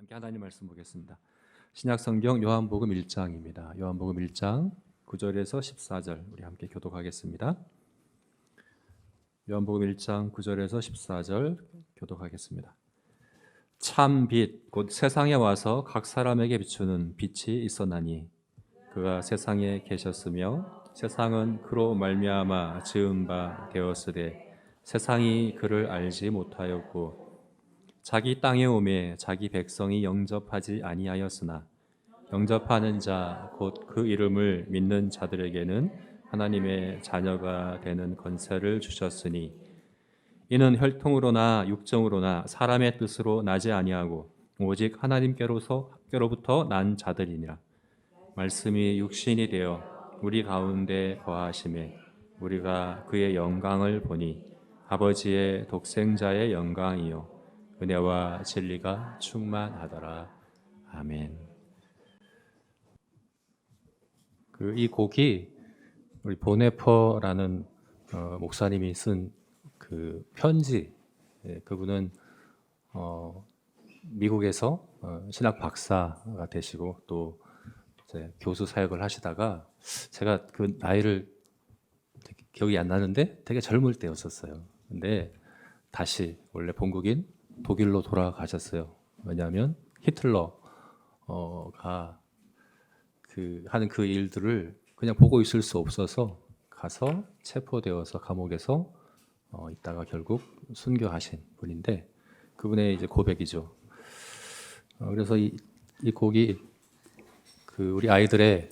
함께 하나님 말씀 보겠습니다. 신약성경 요한복음 1장입니다. 요한복음 1장 9절에서 14절 우리 함께 교독하겠습니다. 요한복음 1장 9절에서 14절 교독하겠습니다. 참 빛 곧 세상에 와서 각 사람에게 비추는 빛이 있었나니 그가 세상에 계셨으며 세상은 그로 말미암아 지은 바 되었으되 세상이 그를 알지 못하였고 자기 땅에 오매 자기 백성이 영접하지 아니하였으나 영접하는 자 곧 그 이름을 믿는 자들에게는 하나님의 자녀가 되는 권세를 주셨으니 이는 혈통으로나 육정으로나 사람의 뜻으로 나지 아니하고 오직 하나님께로부터 난 자들이니라. 말씀이 육신이 되어 우리 가운데 거하심에 우리가 그의 영광을 보니 아버지의 독생자의 영광이요 은혜와 진리가 충만하더라. 아멘. 이 곡이 우리 보네퍼라는 목사님이 쓴 그 편지. 그분은 미국에서 신학 박사가 되시고 또 이제 교수 사역을 하시다가 제가 그 나이를 기억이 안 나는데 되게 젊을 때였었어요. 근데 다시 원래 본국인 독일로 돌아가셨어요. 왜냐하면 히틀러가 하는 그 일들을 그냥 보고 있을 수 없어서 가서 체포되어서 감옥에서 있다가 결국 순교하신 분인데 그분의 이제 고백이죠. 그래서 이 곡이 우리 아이들의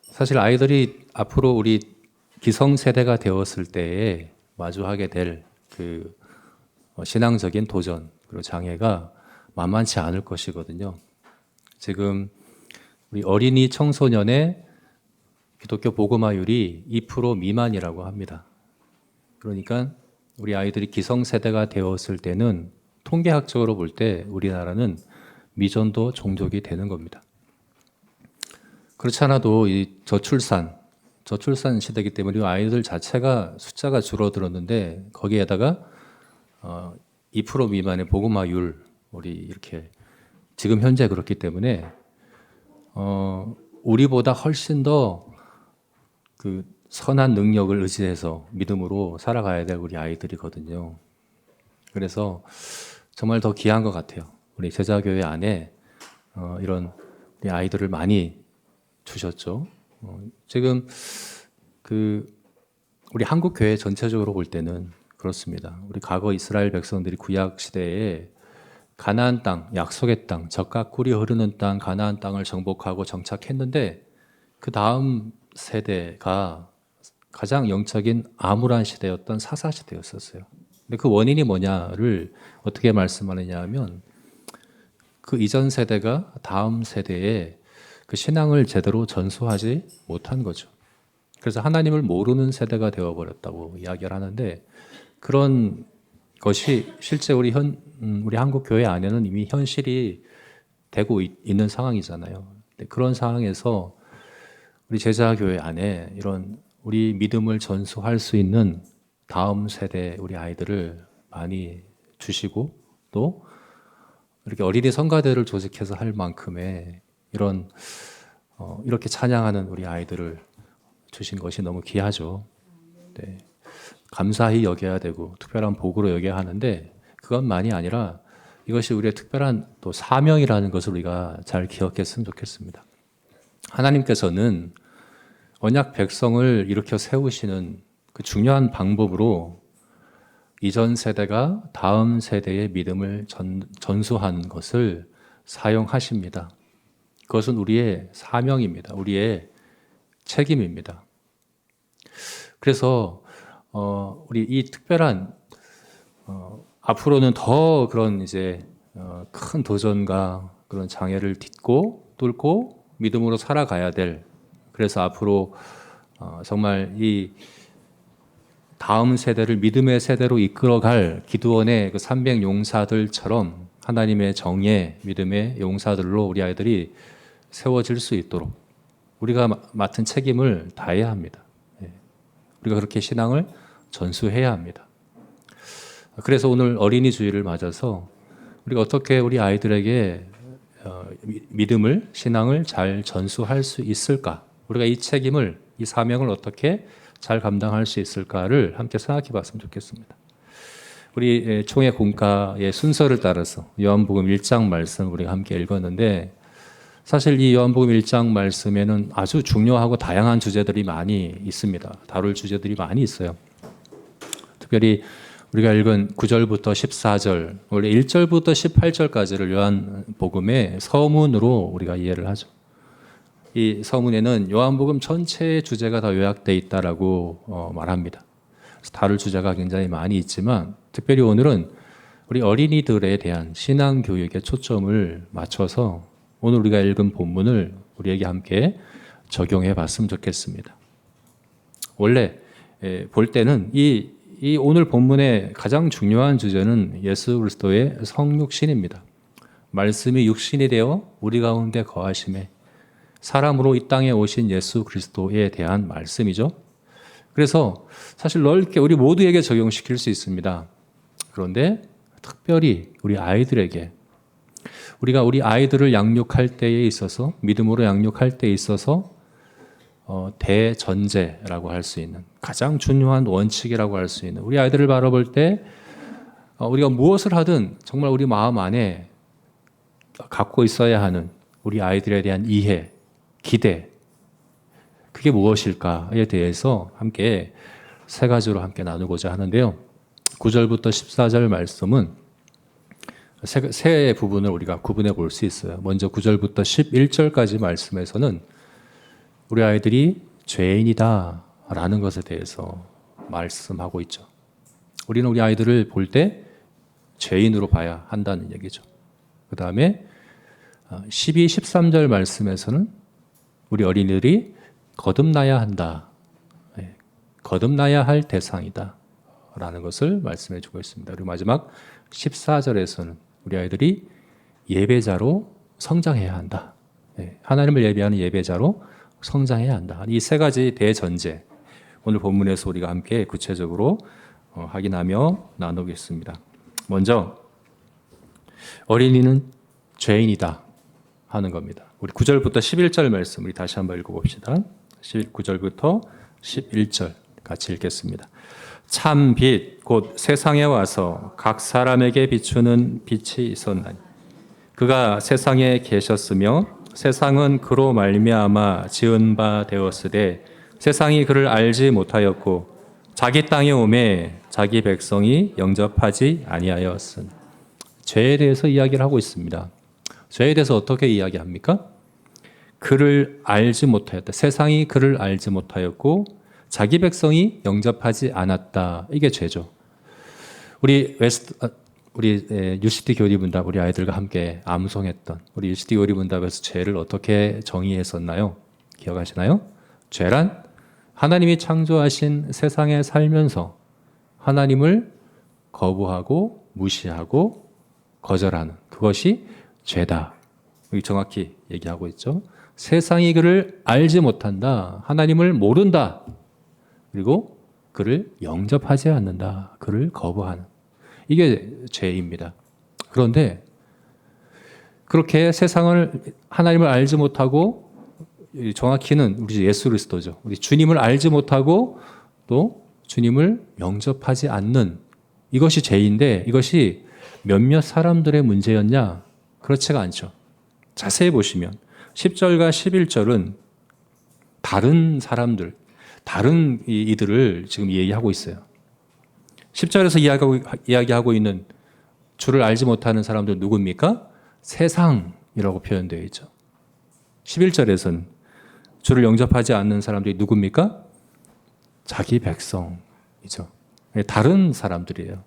사실 아이들이 앞으로 우리 기성세대가 되었을 때에 마주하게 될 신앙적인 도전 그리고 장애가 만만치 않을 것이거든요. 지금 우리 어린이 청소년의 기독교 복음화율이 2% 미만이라고 합니다. 그러니까 우리 아이들이 기성세대가 되었을 때는 통계학적으로 볼 때 우리나라는 미전도 종족이 되는 겁니다. 그렇지 않아도 이 저출산 시대이기 때문에 아이들 자체가 숫자가 줄어들었는데 거기에다가 2% 미만의 복음화율 우리 이렇게 지금 현재 그렇기 때문에 우리보다 훨씬 더 선한 능력을 의지해서 믿음으로 살아가야 될 우리 아이들이거든요. 그래서 정말 더 귀한 것 같아요. 우리 제자교회 안에 이런 우리 아이들을 많이 주셨죠. 지금 우리 한국 교회 전체적으로 볼 때는 그렇습니다. 우리 과거 이스라엘 백성들이 구약 시대에 가나안 땅, 약속의 땅, 젖과 꿀이 흐르는 땅, 가나안 땅을 정복하고 정착했는데 그 다음 세대가 가장 영적인 암울한 시대였던 사사 시대였었어요. 근데 그 원인이 뭐냐를 어떻게 말씀하느냐 하면 그 이전 세대가 다음 세대에 그 신앙을 제대로 전수하지 못한 거죠. 그래서 하나님을 모르는 세대가 되어버렸다고 이야기를 하는데 그런 것이 실제 우리 한국 교회 안에는 이미 현실이 되고 있는 상황이잖아요. 그런 상황에서 우리 제자교회 안에 이런 우리 믿음을 전수할 수 있는 다음 세대 우리 아이들을 많이 주시고 또 이렇게 어린이 성가대를 조직해서 할 만큼의 이렇게 찬양하는 우리 아이들을 주신 것이 너무 귀하죠. 네. 감사히 여겨야 되고 특별한 복으로 여겨야 하는데 그것만이 아니라 이것이 우리의 특별한 또 사명이라는 것을 우리가 잘 기억했으면 좋겠습니다. 하나님께서는 언약 백성을 일으켜 세우시는 그 중요한 방법으로 이전 세대가 다음 세대의 믿음을 전수하는 것을 사용하십니다. 그것은 우리의 사명입니다. 우리의 책임입니다. 그래서 우리 이 특별한 앞으로는 더 그런 이제 큰 도전과 그런 장애를 뚫고 믿음으로 살아가야 될 그래서 앞으로 정말 이 다음 세대를 믿음의 세대로 이끌어갈 기드온의 그 300 용사들처럼 하나님의 정예 믿음의 용사들로 우리 아이들이 세워질 수 있도록 우리가 맡은 책임을 다해야 합니다. 우리가 그렇게 신앙을 전수해야 합니다. 그래서 오늘 어린이 주일을 맞아서 우리가 어떻게 우리 아이들에게 믿음을, 신앙을 잘 전수할 수 있을까? 우리가 이 책임을, 이 사명을 어떻게 잘 감당할 수 있을까를 함께 생각해 봤으면 좋겠습니다. 우리 총회 공과의 순서를 따라서 요한복음 1장 말씀 우리가 함께 읽었는데, 사실 이 요한복음 1장 말씀에는 아주 중요하고 다양한 주제들이 많이 있습니다. 다룰 주제들이 많이 있어요. 특별히 우리가 읽은 9절부터 14절, 원래 1절부터 18절까지를 요한복음의 서문으로 우리가 이해를 하죠. 이 서문에는 요한복음 전체의 주제가 다 요약되어 있다라고 말합니다. 그래서 다룰 주제가 굉장히 많이 있지만, 특별히 오늘은 우리 어린이들에 대한 신앙 교육에 초점을 맞춰서 오늘 우리가 읽은 본문을 우리에게 함께 적용해 봤으면 좋겠습니다. 원래 볼 때는 이 오늘 본문의 가장 중요한 주제는 예수 그리스도의 성육신입니다. 말씀이 육신이 되어 우리 가운데 거하심에 사람으로 이 땅에 오신 예수 그리스도에 대한 말씀이죠. 그래서 사실 넓게 우리 모두에게 적용시킬 수 있습니다. 그런데 특별히 우리 아이들에게, 우리가 우리 아이들을 양육할 때에 있어서, 믿음으로 양육할 때에 있어서 대전제라고 할 수 있는, 가장 중요한 원칙이라고 할 수 있는, 우리 아이들을 바라볼 때 우리가 무엇을 하든 정말 우리 마음 안에 갖고 있어야 하는 우리 아이들에 대한 이해, 기대, 그게 무엇일까에 대해서 함께 세 가지로 함께 나누고자 하는데요. 9절부터 14절 말씀은 세 부분을 우리가 구분해 볼 수 있어요. 먼저 9절부터 11절까지 말씀에서는 우리 아이들이 죄인이다 라는 것에 대해서 말씀하고 있죠. 우리는 우리 아이들을 볼 때 죄인으로 봐야 한다는 얘기죠. 그 다음에 12, 13절 말씀에서는 우리 어린이들이 거듭나야 한다, 거듭나야 할 대상이다 라는 것을 말씀해 주고 있습니다. 그리고 마지막 14절에서는 우리 아이들이 예배자로 성장해야 한다, 하나님을 예배하는 예배자로 성장해야 한다. 이 세 가지 대전제, 오늘 본문에서 우리가 함께 구체적으로 확인하며 나누겠습니다. 먼저 어린이는 죄인이다 하는 겁니다. 우리 9절부터 11절 말씀 우리 다시 한번 읽어봅시다. 9절부터 11절 같이 읽겠습니다. 참 빛 곧 세상에 와서 각 사람에게 비추는 빛이 있었나니 그가 세상에 계셨으며 세상은 그로 말미암아 지은 바 되었으되 세상이 그를 알지 못하였고 자기 땅에 오매 자기 백성이 영접하지 아니하였으니. 죄에 대해서 이야기를 하고 있습니다. 죄에 대해서 어떻게 이야기합니까? 그를 알지 못하였다. 세상이 그를 알지 못하였고 자기 백성이 영접하지 않았다. 이게 죄죠. 우리 UCD 교리문답 우리 아이들과 함께 암송했던 우리 UCD 교리문답에서 죄를 어떻게 정의했었나요? 기억하시나요? 죄란 하나님이 창조하신 세상에 살면서 하나님을 거부하고 무시하고 거절하는 그것이 죄다. 여기 정확히 얘기하고 있죠. 세상이 그를 알지 못한다. 하나님을 모른다. 그리고 그를 영접하지 않는다. 그를 거부하는. 이게 죄입니다. 그런데 그렇게 세상을 하나님을 알지 못하고 정확히는 우리 예수 그리스도죠. 우리 주님을 알지 못하고 또 주님을 영접하지 않는 이것이 죄인데 이것이 몇몇 사람들의 문제였냐? 그렇지가 않죠. 자세히 보시면 10절과 11절은 다른 사람들, 다른 이들을 지금 얘기하고 있어요. 10절에서 이야기하고 있는 주를 알지 못하는 사람들 누굽니까? 세상이라고 표현되어 있죠. 11절에서는 주를 영접하지 않는 사람들이 누굽니까? 자기 백성이죠. 다른 사람들이에요.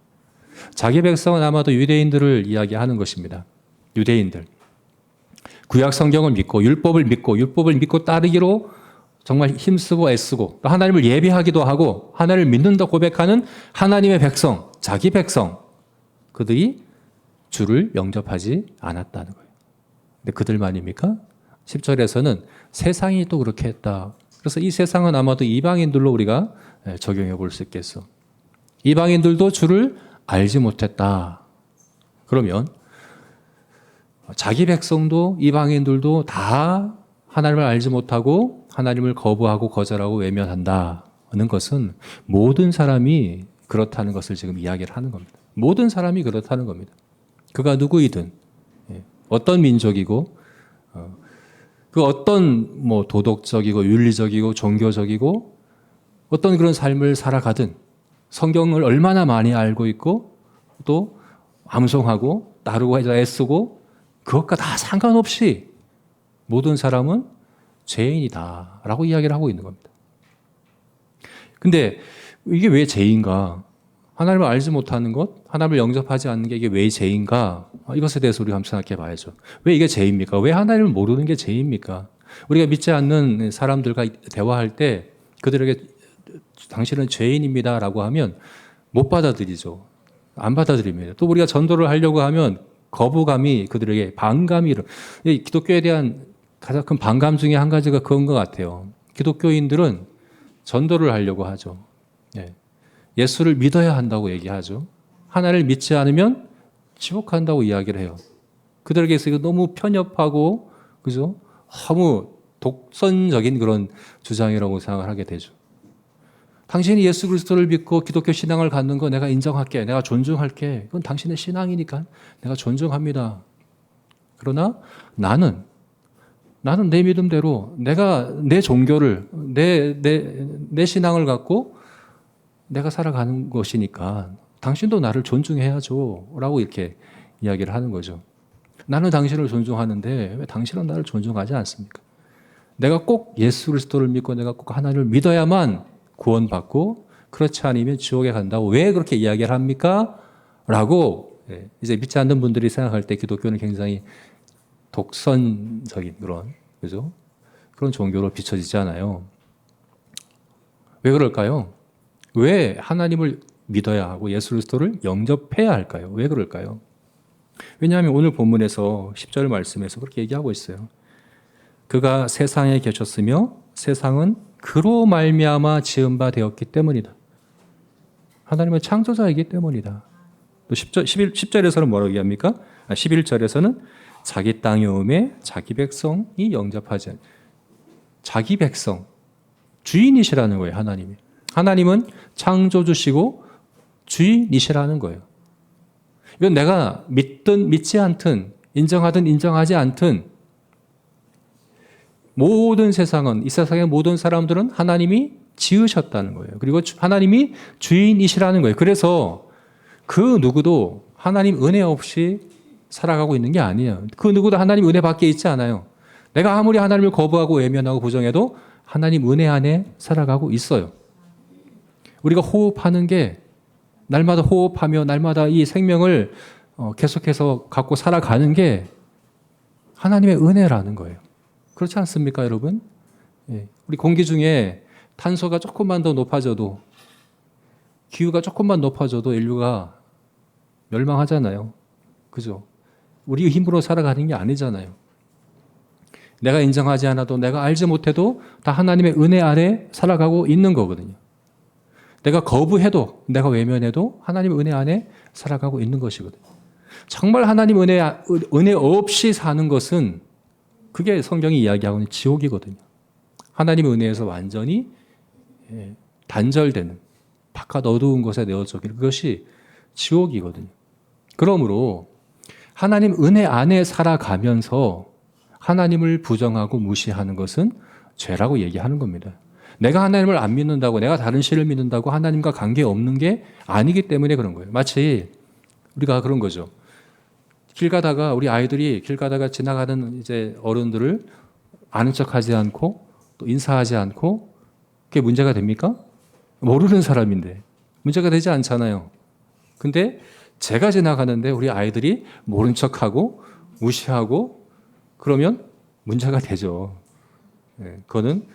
자기 백성은 아마도 유대인들을 이야기하는 것입니다. 유대인들. 구약 성경을 믿고 율법을 믿고 따르기로 정말 힘쓰고 애쓰고 하나님을 예배하기도 하고 하나님을 믿는다 고백하는 하나님의 백성, 자기 백성, 그들이 주를 영접하지 않았다는 거예요. 근데 그들만입니까? 10절에서는 세상이 또 그렇게 했다. 그래서 이 세상은 아마도 이방인들로 우리가 적용해 볼 수 있겠어. 이방인들도 주를 알지 못했다. 그러면 자기 백성도 이방인들도 다 하나님을 알지 못하고 하나님을 거부하고 거절하고 외면한다는 것은 모든 사람이 그렇다는 것을 지금 이야기를 하는 겁니다. 모든 사람이 그렇다는 겁니다. 그가 누구이든 어떤 민족이고 그 어떤 뭐 도덕적이고 윤리적이고 종교적이고 어떤 그런 삶을 살아가든 성경을 얼마나 많이 알고 있고 또 암송하고 따르고 애쓰고 그것과 다 상관없이 모든 사람은 죄인이다라고 이야기를 하고 있는 겁니다. 근데 이게 왜 죄인가? 하나님을 알지 못하는 것, 하나님을 영접하지 않는 게 이게 왜 죄인가? 이것에 대해서 우리가 한번 생각해 봐야죠. 왜 이게 죄입니까? 왜 하나님을 모르는 게 죄입니까? 우리가 믿지 않는 사람들과 대화할 때 그들에게 당신은 죄인입니다라고 하면 못 받아들이죠. 안 받아들입니다. 또 우리가 전도를 하려고 하면 거부감이 그들에게 반감이 기독교에 대한 가장 큰 반감 중에 한 가지가 그런 것 같아요. 기독교인들은 전도를 하려고 하죠. 예수를 믿어야 한다고 얘기하죠. 하나를 믿지 않으면 지옥 간다고 이야기를 해요. 그들에게서 이거 너무 편협하고 그죠? 너무 독선적인 그런 주장이라고 생각을 하게 되죠. 당신이 예수 그리스도를 믿고 기독교 신앙을 갖는 거 내가 인정할게. 내가 존중할게. 그건 당신의 신앙이니까 내가 존중합니다. 그러나 나는 내 믿음대로 내가 내 종교를 내 신앙을 갖고 내가 살아가는 것이니까 당신도 나를 존중해야죠 라고 이렇게 이야기를 하는 거죠. 나는 당신을 존중하는데 왜 당신은 나를 존중하지 않습니까? 내가 꼭 예수 그리스도를 믿고 내가 꼭 하나님을 믿어야만 구원받고 그렇지 않으면 지옥에 간다고 왜 그렇게 이야기를 합니까? 라고 이제 믿지 않는 분들이 생각할 때 기독교는 굉장히 독선적인 그죠? 그런 종교로 비춰지지 않아요. 왜 그럴까요? 왜 하나님을 믿어야 하고 예수 그리스도를 영접해야 할까요? 왜 그럴까요? 왜냐하면 오늘 본문에서 10절 말씀에서 그렇게 얘기하고 있어요. 그가 세상에 계셨으며 세상은 그로 말미암아 지은 바 되었기 때문이다. 하나님은 창조자이기 때문이다. 또 10절에서는 뭐라고 얘기합니까? 11절에서는 자기 땅에 오매 자기 백성이 영접하지 않. 자기 백성, 주인이시라는 거예요. 하나님이. 하나님은 창조주시고 주인이시라는 거예요. 이건 내가 믿든 믿지 않든 인정하든 인정하지 않든 모든 세상은 이 세상의 모든 사람들은 하나님이 지으셨다는 거예요. 그리고 하나님이 주인이시라는 거예요. 그래서 그 누구도 하나님 은혜 없이 살아가고 있는 게 아니에요. 그 누구도 하나님 은혜 밖에 있지 않아요. 내가 아무리 하나님을 거부하고 외면하고 부정해도 하나님 은혜 안에 살아가고 있어요. 우리가 호흡하는 게 날마다 호흡하며 날마다 이 생명을 계속해서 갖고 살아가는 게 하나님의 은혜라는 거예요. 그렇지 않습니까, 여러분? 우리 공기 중에 탄소가 조금만 더 높아져도 기후가 조금만 높아져도 인류가 멸망하잖아요. 그죠? 우리 힘으로 살아가는 게 아니잖아요. 내가 인정하지 않아도 내가 알지 못해도 다 하나님의 은혜 아래 살아가고 있는 거거든요. 내가 거부해도 내가 외면해도 하나님의 은혜 안에 살아가고 있는 것이거든요. 정말 하나님 은혜 없이 사는 것은 그게 성경이 이야기하고 있는 지옥이거든요. 하나님의 은혜에서 완전히 단절되는 바깥 어두운 곳에 내어져기는 그것이 지옥이거든요. 그러므로 하나님 은혜 안에 살아가면서 하나님을 부정하고 무시하는 것은 죄라고 얘기하는 겁니다. 내가 하나님을 안 믿는다고 내가 다른 신을 믿는다고 하나님과 관계없는 게 아니기 때문에 그런 거예요. 마치 우리가 그런 거죠. 길 가다가 우리 아이들이 길 가다가 지나가는 이제 어른들을 아는 척하지 않고 또 인사하지 않고 그게 문제가 됩니까? 모르는 사람인데 문제가 되지 않잖아요. 근데 제가 지나가는데 우리 아이들이 모른 척하고 무시하고 그러면 문제가 되죠. 그거는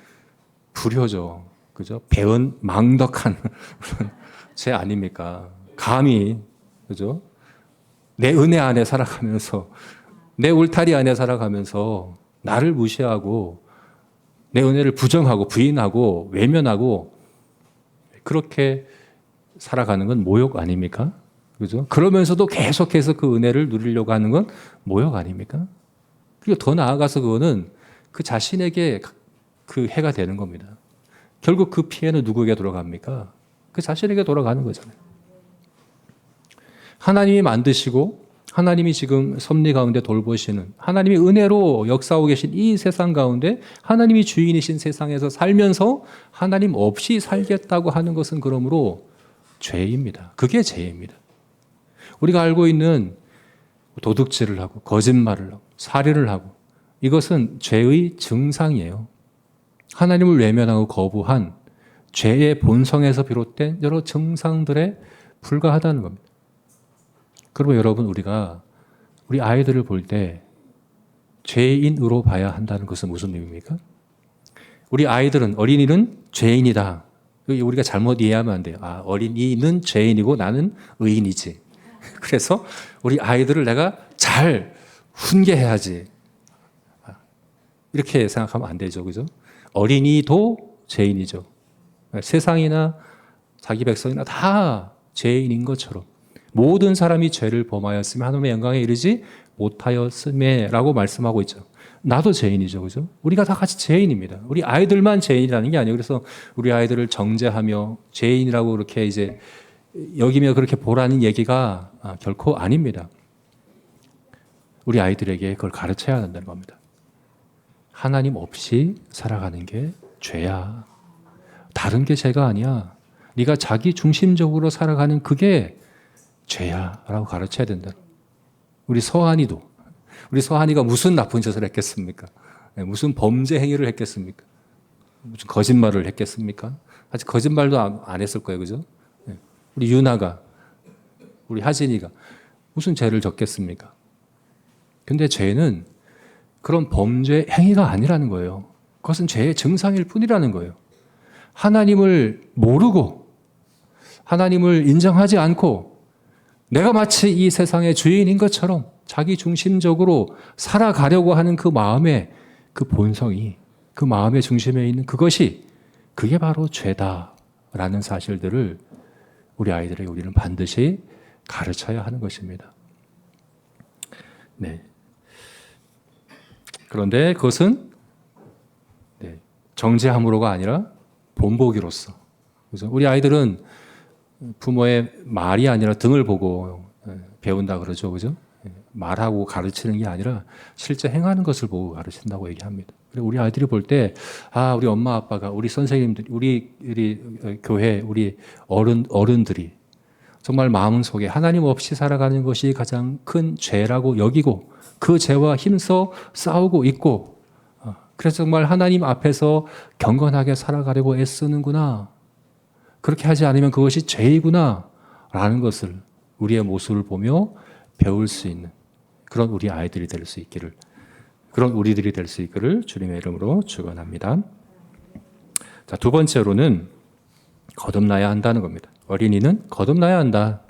불효죠. 그죠? 배은 망덕한 죄 아닙니까? 감히 그죠? 내 은혜 안에 살아가면서 내 울타리 안에 살아가면서 나를 무시하고 내 은혜를 부정하고 부인하고 외면하고 그렇게 살아가는 건 모욕 아닙니까? 그죠? 그러면서도 계속해서 그 은혜를 누리려고 하는 건 모욕 아닙니까? 그리고 더 나아가서 그거는 그 자신에게 그 해가 되는 겁니다. 결국 그 피해는 누구에게 돌아갑니까? 그 자신에게 돌아가는 거잖아요. 하나님이 만드시고 하나님이 지금 섭리 가운데 돌보시는 하나님이 은혜로 역사하고 계신 이 세상 가운데 하나님이 주인이신 세상에서 살면서 하나님 없이 살겠다고 하는 것은 그러므로 죄입니다. 그게 죄입니다. 우리가 알고 있는 도둑질을 하고 거짓말을 하고 살인을 하고 이것은 죄의 증상이에요. 하나님을 외면하고 거부한 죄의 본성에서 비롯된 여러 증상들에 불과하다는 겁니다. 그리고 여러분 우리가 우리 아이들을 볼 때 죄인으로 봐야 한다는 것은 무슨 의미입니까? 우리 아이들은 어린이는 죄인이다. 우리가 잘못 이해하면 안 돼요. 아, 어린이는 죄인이고 나는 의인이지. 그래서 우리 아이들을 내가 잘 훈계해야지. 이렇게 생각하면 안 되죠. 그죠? 어린이도 죄인이죠. 세상이나 자기 백성이나 다 죄인인 것처럼 모든 사람이 죄를 범하였으며 하나님의 영광에 이르지 못하였음에라고 말씀하고 있죠. 나도 죄인이죠. 그죠? 우리가 다 같이 죄인입니다. 우리 아이들만 죄인이라는 게 아니에요. 그래서 우리 아이들을 정죄하며 죄인이라고 그렇게 이제 여기며 그렇게 보라는 얘기가 결코 아닙니다. 우리 아이들에게 그걸 가르쳐야 한다는 겁니다. 하나님 없이 살아가는 게 죄야. 다른 게 죄가 아니야. 네가 자기 중심적으로 살아가는 그게 죄야 라고 가르쳐야 된다. 우리 서한이가 무슨 나쁜 짓을 했겠습니까? 무슨 범죄 행위를 했겠습니까? 무슨 거짓말을 했겠습니까? 아직 거짓말도 안 했을 거예요. 그죠? 우리 유나가, 우리 하진이가 무슨 죄를 졌겠습니까? 근데 죄는 그런 범죄 행위가 아니라는 거예요. 그것은 죄의 증상일 뿐이라는 거예요. 하나님을 모르고 하나님을 인정하지 않고 내가 마치 이 세상의 주인인 것처럼 자기 중심적으로 살아가려고 하는 그 마음의 그 본성이 그 마음의 중심에 있는 그게 바로 죄다라는 사실들을 우리 아이들에게 우리는 반드시 가르쳐야 하는 것입니다. 네. 그런데 그것은 정죄함으로가 아니라 본보기로서. 그래서 우리 아이들은 부모의 말이 아니라 등을 보고 배운다 그러죠. 그죠? 말하고 가르치는 게 아니라 실제 행하는 것을 보고 가르친다고 얘기합니다. 그리고 우리 아이들이 볼 때, 우리 엄마 아빠가, 우리 선생님들이, 우리 교회, 우리 어른들이 정말 마음속에 하나님 없이 살아가는 것이 가장 큰 죄라고 여기고 그 죄와 힘써 싸우고 있고, 그래서 정말 하나님 앞에서 경건하게 살아가려고 애쓰는구나. 그렇게 하지 않으면 그것이 죄이구나 라는 것을 우리의 모습을 보며 배울 수 있는 그런 우리 아이들이 될 수 있기를, 그런 우리들이 될 수 있기를 주님의 이름으로 축원합니다. 자, 두 번째로는 거듭나야 한다는 겁니다. 어린이는 거듭나야 한다.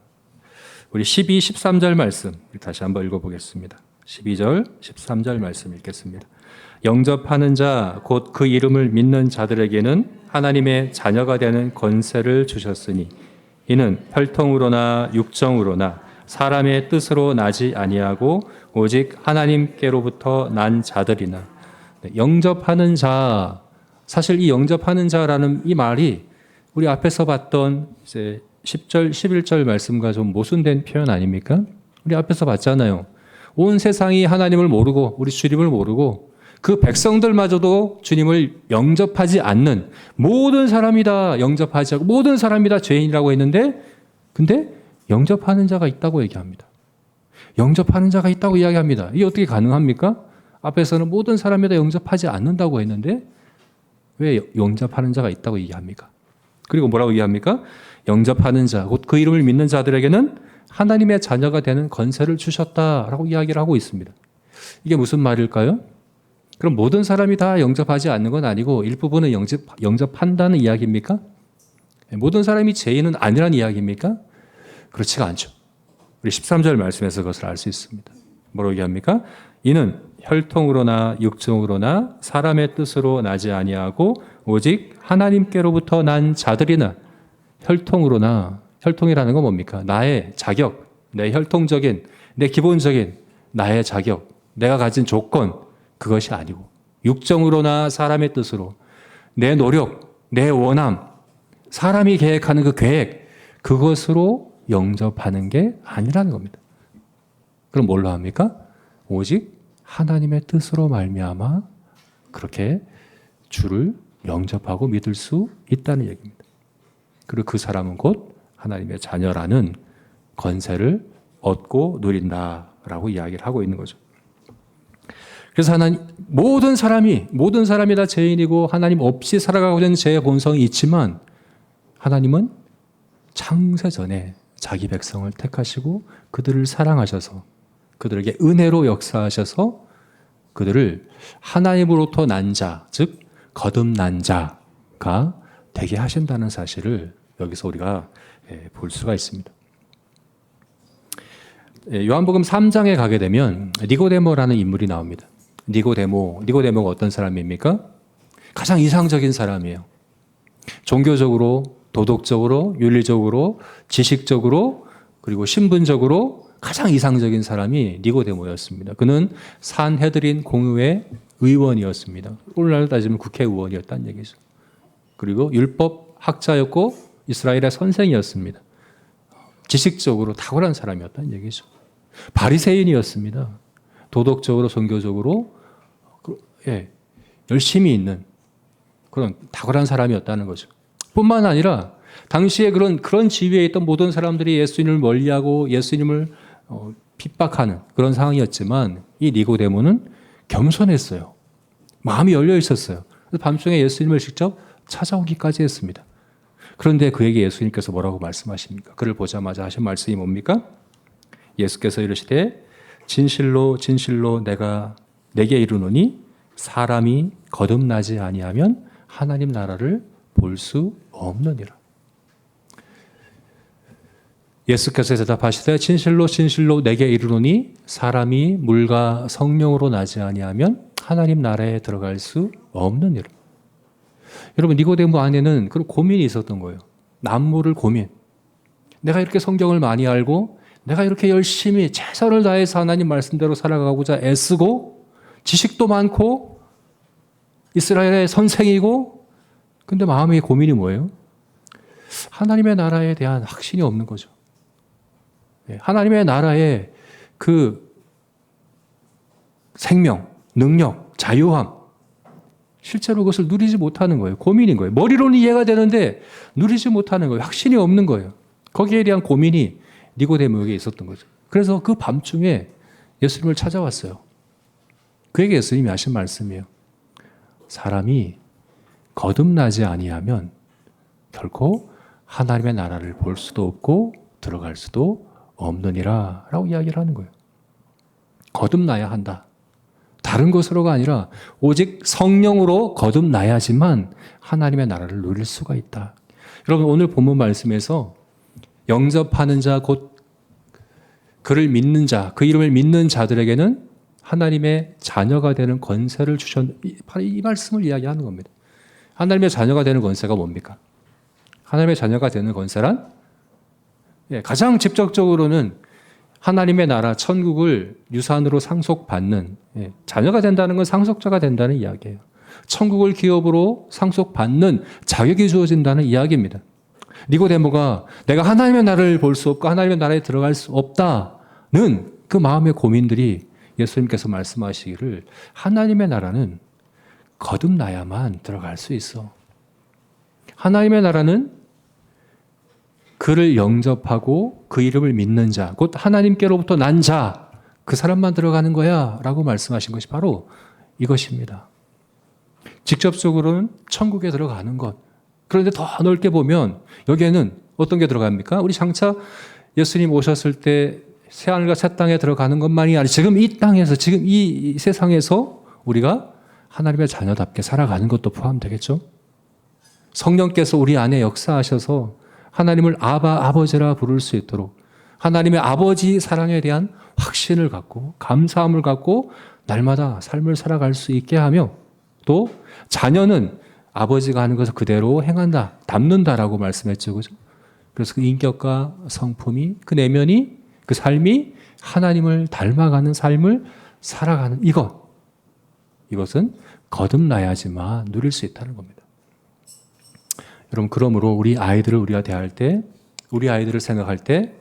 우리 12, 13절 말씀 다시 한번 읽어보겠습니다. 12절, 13절 말씀 읽겠습니다. 영접하는 자, 곧 그 이름을 믿는 자들에게는 하나님의 자녀가 되는 권세를 주셨으니 이는 혈통으로나 육정으로나 사람의 뜻으로 나지 아니하고 오직 하나님께로부터 난 자들이나. 영접하는 자, 사실 이 영접하는 자라는 이 말이 우리 앞에서 봤던 이제 10절, 11절 말씀과 좀 모순된 표현 아닙니까? 우리 앞에서 봤잖아요. 온 세상이 하나님을 모르고 우리 주님을 모르고 그 백성들마저도 주님을 영접하지 않는 모든 사람이 다 영접하지 않고 모든 사람이 다 죄인이라고 했는데, 근데 영접하는 자가 있다고 얘기합니다. 영접하는 자가 있다고 이야기합니다. 이게 어떻게 가능합니까? 앞에서는 모든 사람이 다 영접하지 않는다고 했는데 왜 영접하는 자가 있다고 얘기합니까? 그리고 뭐라고 얘기합니까? 영접하는 자, 곧 그 이름을 믿는 자들에게는 하나님의 자녀가 되는 권세를 주셨다라고 이야기를 하고 있습니다. 이게 무슨 말일까요? 그럼 모든 사람이 다 영접하지 않는 건 아니고 일부분은 영접한다는 이야기입니까? 모든 사람이 죄인은 아니라는 이야기입니까? 그렇지가 않죠. 우리 13절 말씀에서 그것을 알 수 있습니다. 뭐라고 얘기합니까? 이는 혈통으로나 육정으로나 사람의 뜻으로 나지 아니하고 오직 하나님께로부터 난 자들이나. 혈통으로나, 혈통이라는 건 뭡니까? 나의 자격, 내 혈통적인, 내 기본적인 나의 자격, 내가 가진 조건, 그것이 아니고 육정으로나 사람의 뜻으로 내 노력, 내 원함, 사람이 계획하는 그 계획, 그것으로 영접하는 게 아니라는 겁니다. 그럼 뭘로 합니까? 오직 하나님의 뜻으로 말미암아 그렇게 주를 영접하고 믿을 수 있다는 얘기입니다. 그리고 그 사람은 곧 하나님의 자녀라는 권세를 얻고 누린다라고 이야기를 하고 있는 거죠. 그래서 하나님, 모든 사람이 다 죄인이고 하나님 없이 살아가고 있는 죄의 본성이 있지만 하나님은 창세 전에 자기 백성을 택하시고 그들을 사랑하셔서 그들에게 은혜로 역사하셔서 그들을 하나님으로부터 난 자, 즉 거듭난 자가 되게 하신다는 사실을 여기서 우리가 볼 수가 있습니다. 요한복음 3장에 가게 되면 니고데모라는 인물이 나옵니다. 니고데모가 어떤 사람입니까? 가장 이상적인 사람이에요. 종교적으로, 도덕적으로, 윤리적으로, 지식적으로, 그리고 신분적으로 가장 이상적인 사람이 니고데모였습니다. 그는 산헤드린 공의회 의원이었습니다. 오늘날 따지면 국회의원이었다는 얘기죠. 그리고 율법 학자였고 이스라엘의 선생이었습니다. 지식적으로 탁월한 사람이었다는 얘기죠. 바리새인이었습니다. 도덕적으로, 종교적으로 열심히 있는 그런 탁월한 사람이었다는 거죠. 뿐만 아니라 당시에 그런 지위에 있던 모든 사람들이 예수님을 멀리하고 예수님을 핍박하는 그런 상황이었지만 이 니고데모는 겸손했어요. 마음이 열려 있었어요. 그래서 밤중에 예수님을 직접 찾아오기까지 했습니다. 그런데 그에게 예수님께서 뭐라고 말씀하십니까? 그를 보자마자 하신 말씀이 뭡니까? 예수께서 이르시되 진실로 진실로 내가 내게 이르노니 사람이 거듭나지 아니하면 하나님 나라를 볼 수 없느니라. 예수께서 대답하시되 진실로 진실로 내게 이르노니 사람이 물과 성령으로 나지 아니하면 하나님 나라에 들어갈 수 없느니라. 여러분 니고데모 안에는 그런 고민이 있었던 거예요. 남모를 고민. 내가 이렇게 성경을 많이 알고 내가 이렇게 열심히 최선을 다해서 하나님 말씀대로 살아가고자 애쓰고 지식도 많고 이스라엘의 선생이고 근데 마음의 고민이 뭐예요? 하나님의 나라에 대한 확신이 없는 거죠. 하나님의 나라의 그 생명, 능력, 자유함 실제로 그것을 누리지 못하는 거예요. 고민인 거예요. 머리로는 이해가 되는데 누리지 못하는 거예요. 확신이 없는 거예요. 거기에 대한 고민이 니고데모에게 있었던 거죠. 그래서 그 밤중에 예수님을 찾아왔어요. 그에게 예수님이 하신 말씀이에요. 사람이 거듭나지 아니하면 결코 하나님의 나라를 볼 수도 없고 들어갈 수도 없느니라 라고 이야기를 하는 거예요. 거듭나야 한다. 다른 것으로가 아니라 오직 성령으로 거듭나야지만 하나님의 나라를 누릴 수가 있다. 여러분 오늘 본문 말씀에서 영접하는 자 곧 그를 믿는 자, 그 이름을 믿는 자들에게는 하나님의 자녀가 되는 권세를 바로 이 말씀을 이야기하는 겁니다. 하나님의 자녀가 되는 권세가 뭡니까? 하나님의 자녀가 되는 권세란 가장 직접적으로는 하나님의 나라, 천국을 유산으로 상속받는 자녀가 된다는 건 상속자가 된다는 이야기예요. 천국을 기업으로 상속받는 자격이 주어진다는 이야기입니다. 니고데모가 내가 하나님의 나라를 볼 수 없고 하나님의 나라에 들어갈 수 없다는 그 마음의 고민들이 예수님께서 말씀하시기를 하나님의 나라는 거듭나야만 들어갈 수 있어. 하나님의 나라는 그를 영접하고 그 이름을 믿는 자, 곧 하나님께로부터 난 자, 그 사람만 들어가는 거야 라고 말씀하신 것이 바로 이것입니다. 직접적으로는 천국에 들어가는 것. 그런데 더 넓게 보면 여기에는 어떤 게 들어갑니까? 우리 장차 예수님 오셨을 때 새하늘과 새 땅에 들어가는 것만이 아니라 지금 이 땅에서 지금 이 세상에서 우리가 하나님의 자녀답게 살아가는 것도 포함되겠죠. 성령께서 우리 안에 역사하셔서 하나님을 아버지라 부를 수 있도록 하나님의 아버지 사랑에 대한 확신을 갖고 감사함을 갖고 날마다 삶을 살아갈 수 있게 하며 또 자녀는 아버지가 하는 것을 그대로 행한다, 담는다라고 말씀했죠. 그죠? 그래서 그 인격과 성품이, 그 내면이, 그 삶이 하나님을 닮아가는 삶을 살아가는 이것은 거듭나야지만 누릴 수 있다는 겁니다. 여러분, 그러므로 우리 아이들을 우리가 대할 때, 우리 아이들을 생각할 때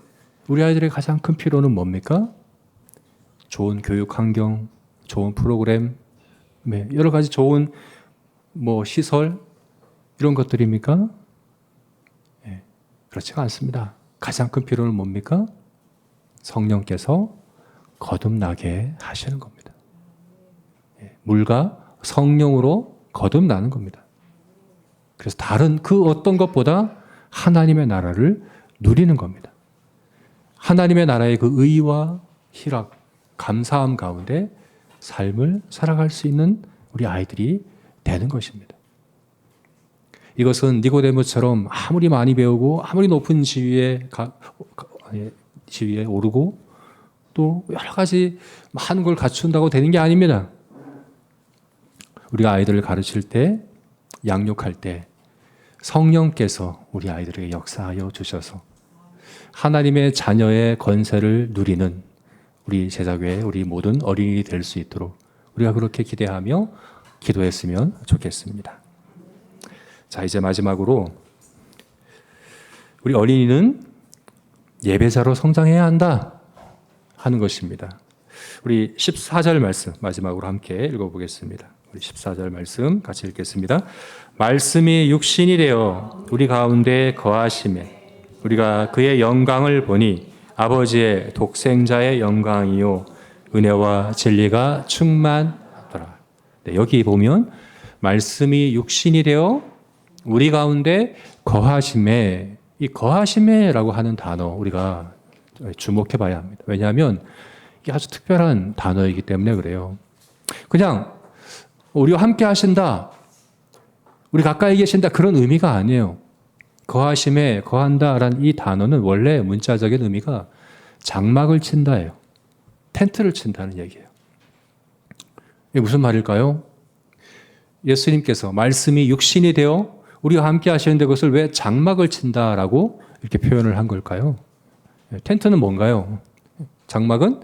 우리 아이들의 가장 큰 필요는 뭡니까? 좋은 교육 환경, 좋은 프로그램, 여러 가지 좋은 시설, 이런 것들입니까? 그렇지가 않습니다. 가장 큰 필요는 뭡니까? 성령께서 거듭나게 하시는 겁니다. 물과 성령으로 거듭나는 겁니다. 그래서 다른 그 어떤 것보다 하나님의 나라를 누리는 겁니다. 하나님의 나라의 그 의와 희락, 감사함 가운데 삶을 살아갈 수 있는 우리 아이들이 되는 것입니다. 이것은 니고데모처럼 아무리 많이 배우고 아무리 높은 지위에 오르고 또 여러 가지 많은 걸 갖춘다고 되는 게 아닙니다. 우리가 아이들을 가르칠 때, 양육할 때 성령께서 우리 아이들에게 역사하여 주셔서 하나님의 자녀의 권세를 누리는 우리 제자교회, 우리 모든 어린이 될 수 있도록 우리가 그렇게 기대하며 기도했으면 좋겠습니다. 자, 이제 마지막으로 우리 어린이는 예배자로 성장해야 한다 하는 것입니다. 우리 14절 말씀 마지막으로 함께 읽어보겠습니다. 우리 14절 말씀 같이 읽겠습니다. 말씀이 육신이 되어 우리 가운데 거하심에 우리가 그의 영광을 보니 아버지의 독생자의 영광이요 은혜와 진리가 충만하더라. 여기 보면 말씀이 육신이 되어 우리 가운데 거하심에, 이 거하심에라고 하는 단어 우리가 주목해 봐야 합니다. 왜냐하면 이게 아주 특별한 단어이기 때문에 그래요. 그냥 우리와 함께 하신다, 우리 가까이 계신다, 그런 의미가 아니에요. 거하심에, 거한다라는 이 단어는 원래 문자적인 의미가 장막을 친다예요. 텐트를 친다는 얘기예요. 이게 무슨 말일까요? 예수님께서 말씀이 육신이 되어 우리가 함께 하시는데 그것을 왜 장막을 친다라고 이렇게 표현을 한 걸까요? 텐트는 뭔가요? 장막은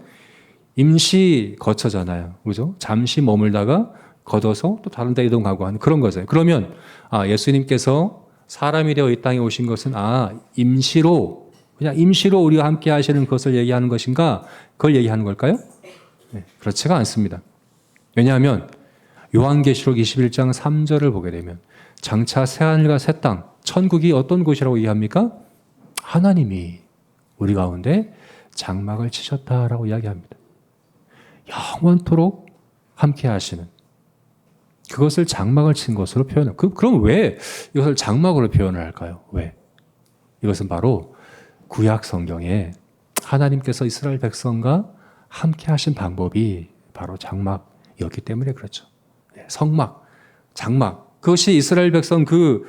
임시 거처잖아요. 그죠? 잠시 머물다가 걷어서 또 다른 데 이동하고 하는 그런 거죠. 그러면 예수님께서 사람이 되어 이 땅에 오신 것은 임시로, 그냥 임시로 우리가 함께 하시는 것을 얘기하는 것인가? 그걸 얘기하는 걸까요? 네, 그렇지가 않습니다. 왜냐하면 요한계시록 21장 3절을 보게 되면 장차 새하늘과 새 땅, 천국이 어떤 곳이라고 얘기합니까? 하나님이 우리 가운데 장막을 치셨다라고 이야기합니다. 영원토록 함께 하시는, 그것을 장막을 친 것으로 표현해요. 그럼 왜 이것을 장막으로 표현을 할까요? 왜? 이것은 바로 구약 성경에 하나님께서 이스라엘 백성과 함께 하신 방법이 바로 장막이었기 때문에 그렇죠. 성막, 장막, 그것이 이스라엘 백성 그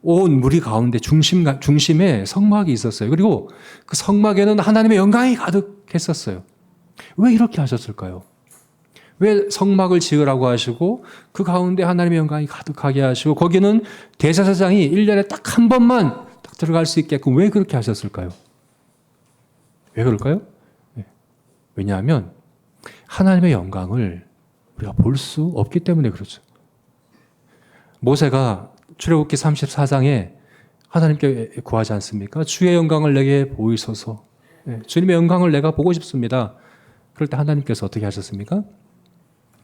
온 무리 가운데 중심에 성막이 있었어요. 그리고 그 성막에는 하나님의 영광이 가득했었어요. 왜 이렇게 하셨을까요? 왜 성막을 지으라고 하시고 그 가운데 하나님의 영광이 가득하게 하시고 거기는 대제사장이 1년에 딱 한 번만 딱 들어갈 수 있게끔 왜 그렇게 하셨을까요? 왜 그럴까요? 왜냐하면 하나님의 영광을 우리가 볼 수 없기 때문에 그렇죠. 모세가 출애굽기 34장에 하나님께 구하지 않습니까? 주의 영광을 내게 보이소서. 주님의 영광을 내가 보고 싶습니다. 그럴 때 하나님께서 어떻게 하셨습니까?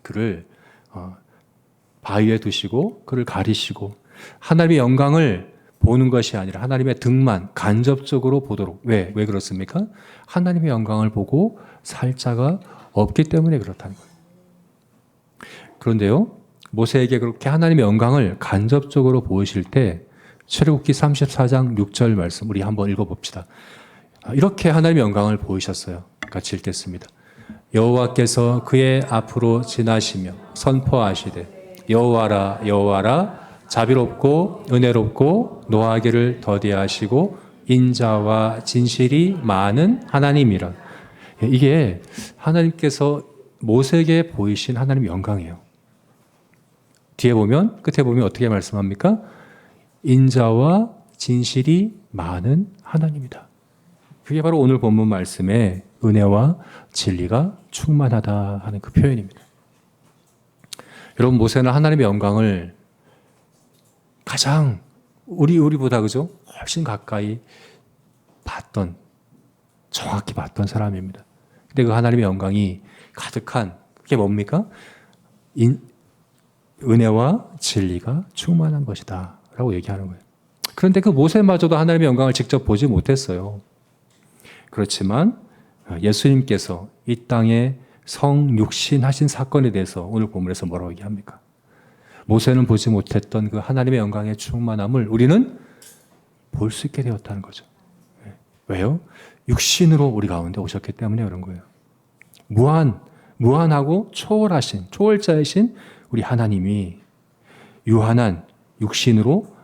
그를 바위에 두시고 그를 가리시고 하나님의 영광을 보는 것이 아니라 하나님의 등만 간접적으로 보도록. 왜 그렇습니까? 하나님의 영광을 보고 살 자가 없기 때문에 그렇다는 거예요. 그런데요, 모세에게 그렇게 하나님의 영광을 간접적으로 보이실 때 출애굽기 34장 6절 말씀 우리 한번 읽어봅시다. 이렇게 하나님의 영광을 보이셨어요. 같이 읽겠습니다. 여호와께서 그의 앞으로 지나시며 선포하시되 여호와라 여호와라 자비롭고 은혜롭고 노하기를 더디하시고 인자와 진실이 많은 하나님이라. 이게 하나님께서 모세에게 보이신 하나님의 영광이에요. 뒤에 보면, 끝에 보면 어떻게 말씀합니까? 인자와 진실이 많은 하나님이다. 그게 바로 오늘 본문 말씀에 은혜와 진리가 충만하다 하는 그 표현입니다. 여러분, 모세는 하나님의 영광을 가장 우리보다 그죠? 훨씬 가까이 봤던, 정확히 봤던 사람입니다. 근데 그 하나님의 영광이 가득한 그게 뭡니까? 은혜와 진리가 충만한 것이다 라고 얘기하는 거예요. 그런데 그 모세마저도 하나님의 영광을 직접 보지 못했어요. 그렇지만 예수님께서 이 땅에 성육신하신 사건에 대해서 오늘 본문에서 뭐라고 얘기합니까? 모세는 보지 못했던 그 하나님의 영광의 충만함을 우리는 볼 수 있게 되었다는 거죠. 왜요? 육신으로 우리 가운데 오셨기 때문에 그런 거예요. 무한하고 초월하신, 초월자이신 우리 하나님이 유한한 육신으로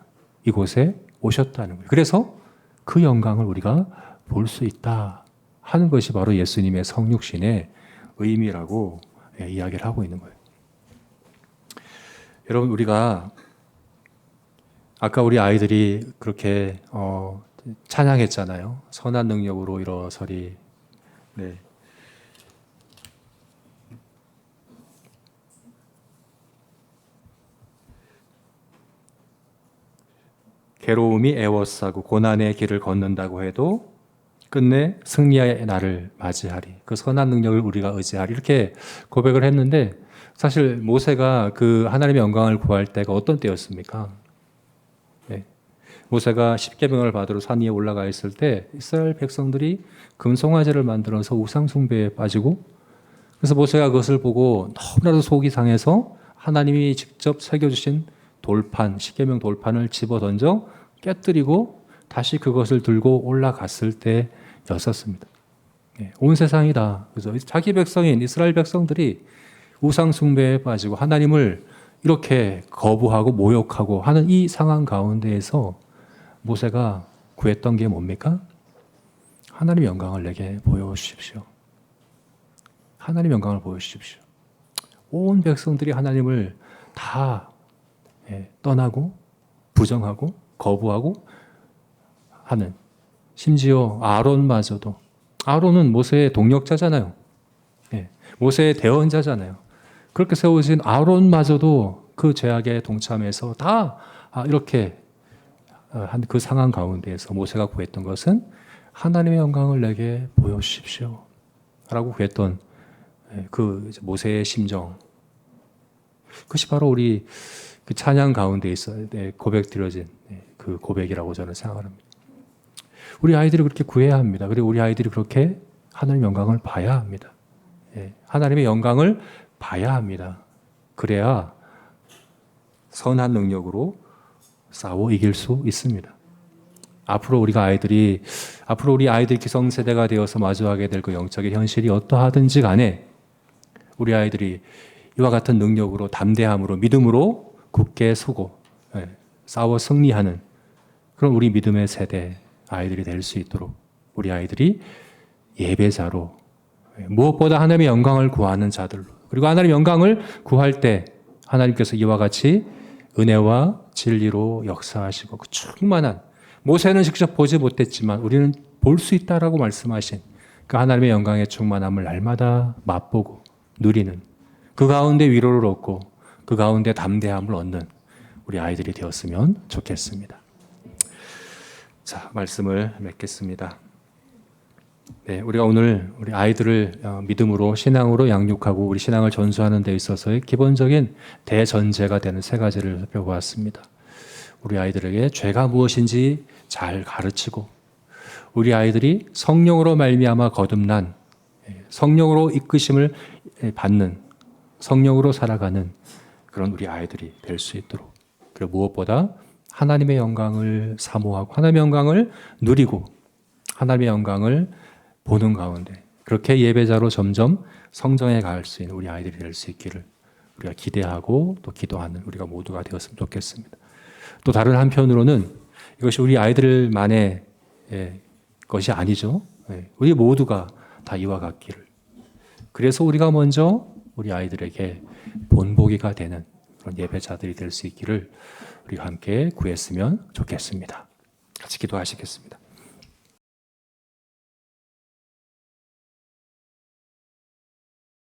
이곳에 오셨다는 거예요. 그래서 그 영광을 우리가 볼 수 있다 하는 것이 바로 예수님의 성육신의 의미라고 이야기를 하고 있는 거예요. 여러분, 우리가 아까 우리 아이들이 그렇게 찬양했잖아요. 선한 능력으로 일어서리. 네. 괴로움이 애워싸고 고난의 길을 걷는다고 해도 끝내 승리의 날을 맞이하리. 그 선한 능력을 우리가 의지하리. 이렇게 고백을 했는데 사실 모세가 그 하나님의 영광을 구할 때가 어떤 때였습니까? 네. 모세가 십계명을 받으러 산 위에 올라가 있을 때 이스라엘 백성들이 금송아지를 만들어서 우상 숭배에 빠지고, 그래서 모세가 그것을 보고 너무나도 속이 상해서 하나님이 직접 새겨주신 돌판, 십계명 돌판을 집어 던져 깨뜨리고 다시 그것을 들고 올라갔을 때였었습니다. 온 세상이 다, 그래서 자기 백성인 이스라엘 백성들이 우상 숭배에 빠지고 하나님을 이렇게 거부하고 모욕하고 하는 이 상황 가운데에서 모세가 구했던 게 뭡니까? 하나님의 영광을 내게 보여주십시오. 하나님의 영광을 보여주십시오. 온 백성들이 하나님을 다 떠나고 부정하고 거부하고 하는, 심지어 아론마저도, 아론은 모세의 동력자잖아요. 모세의 대언자잖아요. 그렇게 세워진 아론마저도 그 죄악에 동참해서 다 이렇게 한 그 상황 가운데에서 모세가 구했던 것은 하나님의 영광을 내게 보여주십시오 라고 구했던 그 모세의 심정, 그것이 바로 우리 그 찬양 가운데 있어 고백 드려진 그 고백이라고 저는 생각합니다. 우리 아이들이 그렇게 구해야 합니다. 그리고 우리 아이들이 그렇게 하나님의 영광을 봐야 합니다. 하나님의 영광을 봐야 합니다. 그래야 선한 능력으로 싸워 이길 수 있습니다. 앞으로 우리 아이들이 기성세대가 되어서 마주하게 될 그 영적인 현실이 어떠하든지 간에 우리 아이들이 이와 같은 능력으로, 담대함으로, 믿음으로 굳게 서고 싸워 승리하는 그런 우리 믿음의 세대 아이들이 될 수 있도록 우리 아이들이 예배자로, 무엇보다 하나님의 영광을 구하는 자들로, 그리고 하나님의 영광을 구할 때 하나님께서 이와 같이 은혜와 진리로 역사하시고 그 충만한, 모세는 직접 보지 못했지만 우리는 볼 수 있다라고 말씀하신 그 하나님의 영광의 충만함을 날마다 맛보고 누리는, 그 가운데 위로를 얻고 그 가운데 담대함을 얻는 우리 아이들이 되었으면 좋겠습니다. 자, 말씀을 맺겠습니다. 우리가 오늘 우리 아이들을 믿음으로, 신앙으로 양육하고 우리 신앙을 전수하는 데 있어서의 기본적인 대전제가 되는 세 가지를 살펴보았습니다. 우리 아이들에게 죄가 무엇인지 잘 가르치고, 우리 아이들이 성령으로 말미암아 거듭난, 성령으로 이끄심을 받는, 성령으로 살아가는 그런 우리 아이들이 될 수 있도록, 그리고 무엇보다 하나님의 영광을 사모하고 하나님의 영광을 누리고 하나님의 영광을 보는 가운데 그렇게 예배자로 점점 성정해 갈 수 있는 우리 아이들이 될 수 있기를 우리가 기대하고 또 기도하는 우리가 모두가 되었으면 좋겠습니다. 또 다른 한편으로는 이것이 우리 아이들만의 것이 아니죠. 우리 모두가 다 이와 같기를, 그래서 우리가 먼저 우리 아이들에게 본보기가 되는 그런 예배자들이 될 수 있기를 우리가 함께 구했으면 좋겠습니다. 같이 기도하시겠습니다.